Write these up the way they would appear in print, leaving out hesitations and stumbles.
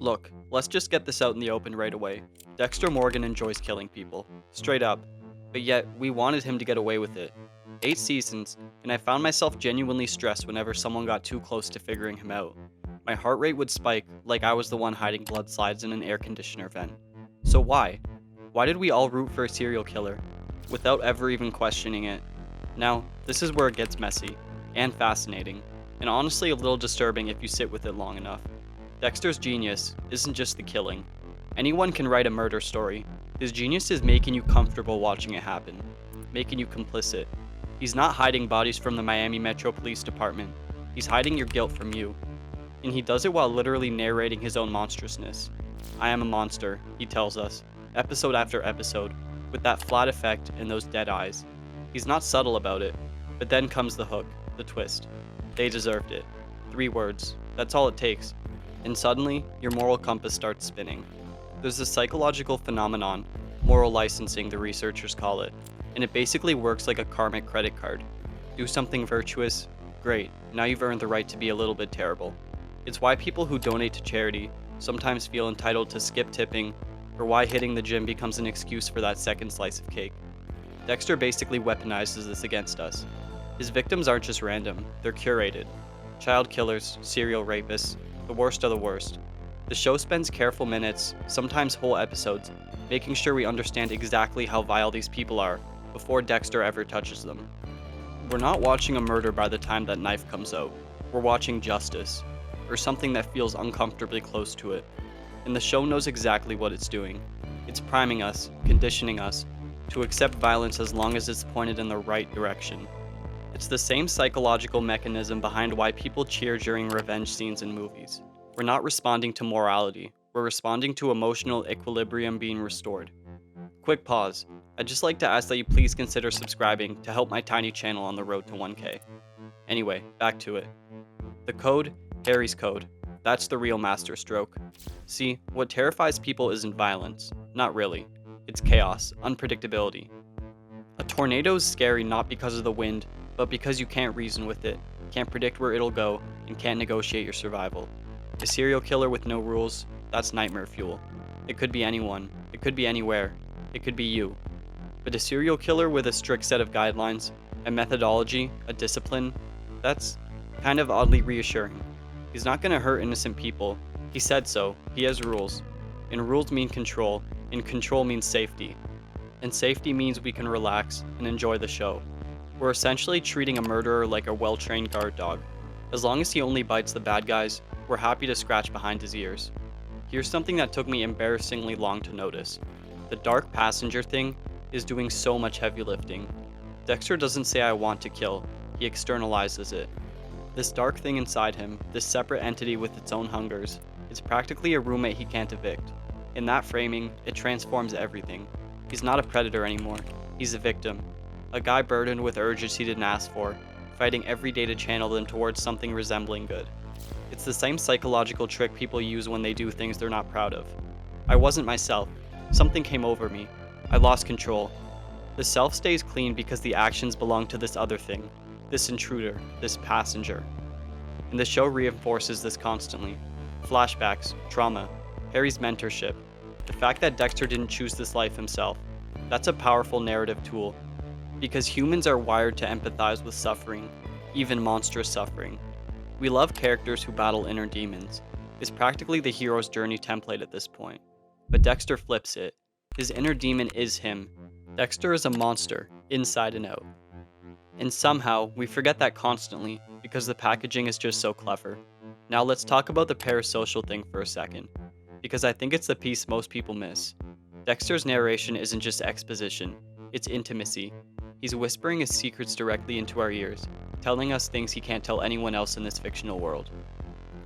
Look, let's just get this out in the open right away. Dexter Morgan enjoys killing people. Straight up. But yet, we wanted him to get away with it. 8 seasons, and I found myself genuinely stressed whenever someone got too close to figuring him out. My heart rate would spike like I was the one hiding blood slides in an air conditioner vent. So why? Why did we all root for a serial killer? Without ever even questioning it. Now, this is where it gets messy, and fascinating, and honestly a little disturbing if you sit with it long enough. Dexter's genius isn't just the killing. Anyone can write a murder story. His genius is making you comfortable watching it happen, making you complicit. He's not hiding bodies from the Miami Metro Police Department. He's hiding your guilt from you. And he does it while literally narrating his own monstrousness. I am a monster, he tells us, episode after episode, with that flat effect and those dead eyes. He's not subtle about it, but then comes the hook, the twist. They deserved it. 3 words. That's all it takes. And suddenly, your moral compass starts spinning. There's a psychological phenomenon, moral licensing the researchers call it, and it basically works like a karmic credit card. Do something virtuous, great, now you've earned the right to be a little bit terrible. It's why people who donate to charity sometimes feel entitled to skip tipping, or why hitting the gym becomes an excuse for that second slice of cake. Dexter basically weaponizes this against us. His victims aren't just random, they're curated. Child killers, serial rapists, the worst of the worst. The show spends careful minutes, sometimes whole episodes, making sure we understand exactly how vile these people are before Dexter ever touches them. We're not watching a murder by the time that knife comes out. We're watching justice, or something that feels uncomfortably close to it. And the show knows exactly what it's doing. It's priming us, conditioning us, to accept violence as long as it's pointed in the right direction. It's the same psychological mechanism behind why people cheer during revenge scenes in movies. We're not responding to morality, we're responding to emotional equilibrium being restored. Quick pause. I'd just like to ask that you please consider subscribing to help my tiny channel on the road to 1K. Anyway, back to it. The code, Harry's code. That's the real masterstroke. See, what terrifies people isn't violence. Not really. It's chaos, unpredictability. A tornado's scary not because of the wind, but because you can't reason with it, can't predict where it'll go, and can't negotiate your survival. A serial killer with no rules, that's nightmare fuel. It could be anyone, it could be anywhere, it could be you. But a serial killer with a strict set of guidelines, a methodology, a discipline, that's kind of oddly reassuring. He's not gonna hurt innocent people. He said so, he has rules. And rules mean control, and control means safety. And safety means we can relax and enjoy the show. We're essentially treating a murderer like a well-trained guard dog. As long as he only bites the bad guys, we're happy to scratch behind his ears. Here's something that took me embarrassingly long to notice. The dark passenger thing is doing so much heavy lifting. Dexter doesn't say I want to kill, he externalizes it. This dark thing inside him, this separate entity with its own hungers, is practically a roommate he can't evict. In that framing, it transforms everything. He's not a predator anymore, he's a victim. A guy burdened with urges he didn't ask for, fighting every day to channel them towards something resembling good. It's the same psychological trick people use when they do things they're not proud of. I wasn't myself. Something came over me. I lost control. The self stays clean because the actions belong to this other thing, this intruder, this passenger. And the show reinforces this constantly. Flashbacks, trauma, Harry's mentorship, the fact that Dexter didn't choose this life himself. That's a powerful narrative tool. Because humans are wired to empathize with suffering, even monstrous suffering. We love characters who battle inner demons. It's practically the hero's journey template at this point. But Dexter flips it. His inner demon is him. Dexter is a monster, inside and out. And somehow, we forget that constantly, because the packaging is just so clever. Now let's talk about the parasocial thing for a second, because I think it's the piece most people miss. Dexter's narration isn't just exposition, it's intimacy. He's whispering his secrets directly into our ears, telling us things he can't tell anyone else in this fictional world.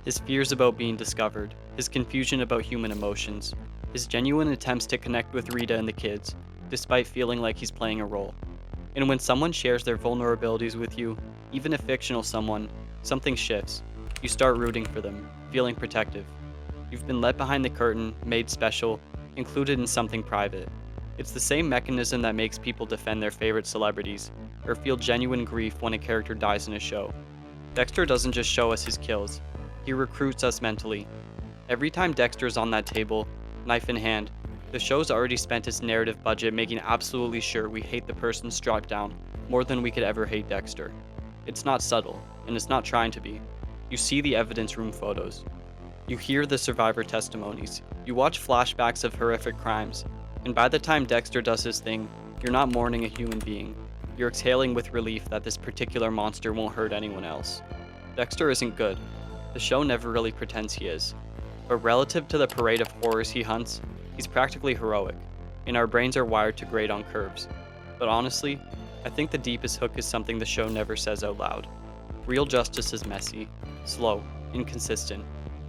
His fears about being discovered, his confusion about human emotions, his genuine attempts to connect with Rita and the kids, despite feeling like he's playing a role. And when someone shares their vulnerabilities with you, even a fictional someone, something shifts. You start rooting for them, feeling protective. You've been let behind the curtain, made special, included in something private. It's the same mechanism that makes people defend their favorite celebrities, or feel genuine grief when a character dies in a show. Dexter doesn't just show us his kills, he recruits us mentally. Every time Dexter's on that table, knife in hand, the show's already spent its narrative budget making absolutely sure we hate the person strapped down more than we could ever hate Dexter. It's not subtle, and it's not trying to be. You see the evidence room photos. You hear the survivor testimonies. You watch flashbacks of horrific crimes. And by the time Dexter does his thing, you're not mourning a human being. You're exhaling with relief that this particular monster won't hurt anyone else. Dexter isn't good. The show never really pretends he is. But relative to the parade of horrors he hunts, he's practically heroic, and our brains are wired to grade on curves. But honestly, I think the deepest hook is something the show never says out loud. Real justice is messy, slow, inconsistent.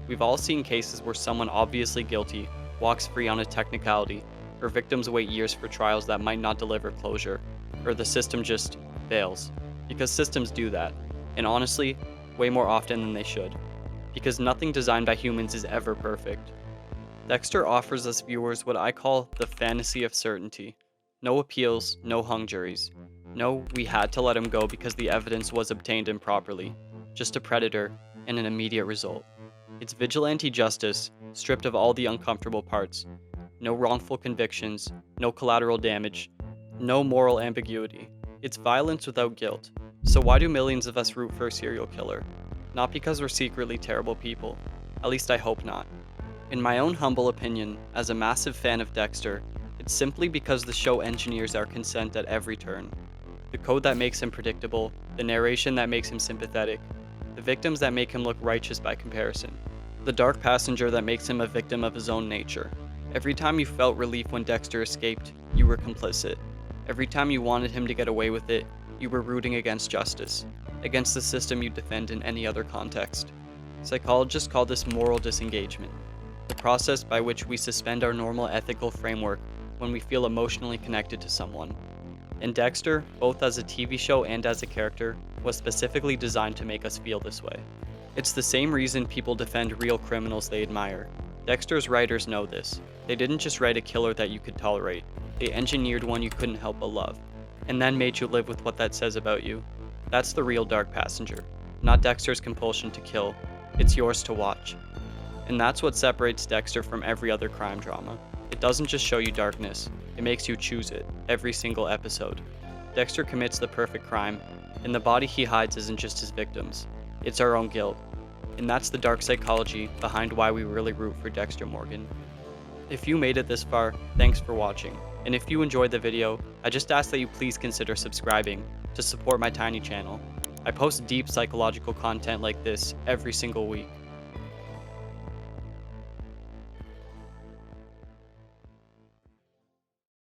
We've all seen cases where someone obviously guilty walks free on a technicality, or victims wait years for trials that might not deliver closure, or the system just fails. Because systems do that, and honestly, way more often than they should. Because nothing designed by humans is ever perfect. Dexter offers us viewers what I call the fantasy of certainty. No appeals, no hung juries. No, we had to let him go because the evidence was obtained improperly. Just a predator and an immediate result. It's vigilante justice, stripped of all the uncomfortable parts. No wrongful convictions, no collateral damage, no moral ambiguity. It's violence without guilt. So why do millions of us root for a serial killer? Not because we're secretly terrible people. At least I hope not. In my own humble opinion, as a massive fan of Dexter, it's simply because the show engineers our consent at every turn. The code that makes him predictable, the narration that makes him sympathetic, the victims that make him look righteous by comparison, the dark passenger that makes him a victim of his own nature. Every time you felt relief when Dexter escaped, you were complicit. Every time you wanted him to get away with it, you were rooting against justice, against the system you defend in any other context. Psychologists call this moral disengagement, the process by which we suspend our normal ethical framework when we feel emotionally connected to someone. And Dexter, both as a TV show and as a character, was specifically designed to make us feel this way. It's the same reason people defend real criminals they admire. Dexter's writers know this. They didn't just write a killer that you could tolerate, they engineered one you couldn't help but love, and then made you live with what that says about you. That's the real dark passenger, not Dexter's compulsion to kill. It's yours to watch. And that's what separates Dexter from every other crime drama. It doesn't just show you darkness, it makes you choose it, every single episode. Dexter commits the perfect crime, and the body he hides isn't just his victims, it's our own guilt. And that's the dark psychology behind why we really root for Dexter Morgan. If you made it this far, thanks for watching. And if you enjoyed the video, I just ask that you please consider subscribing to support my tiny channel. I post deep psychological content like this every single week.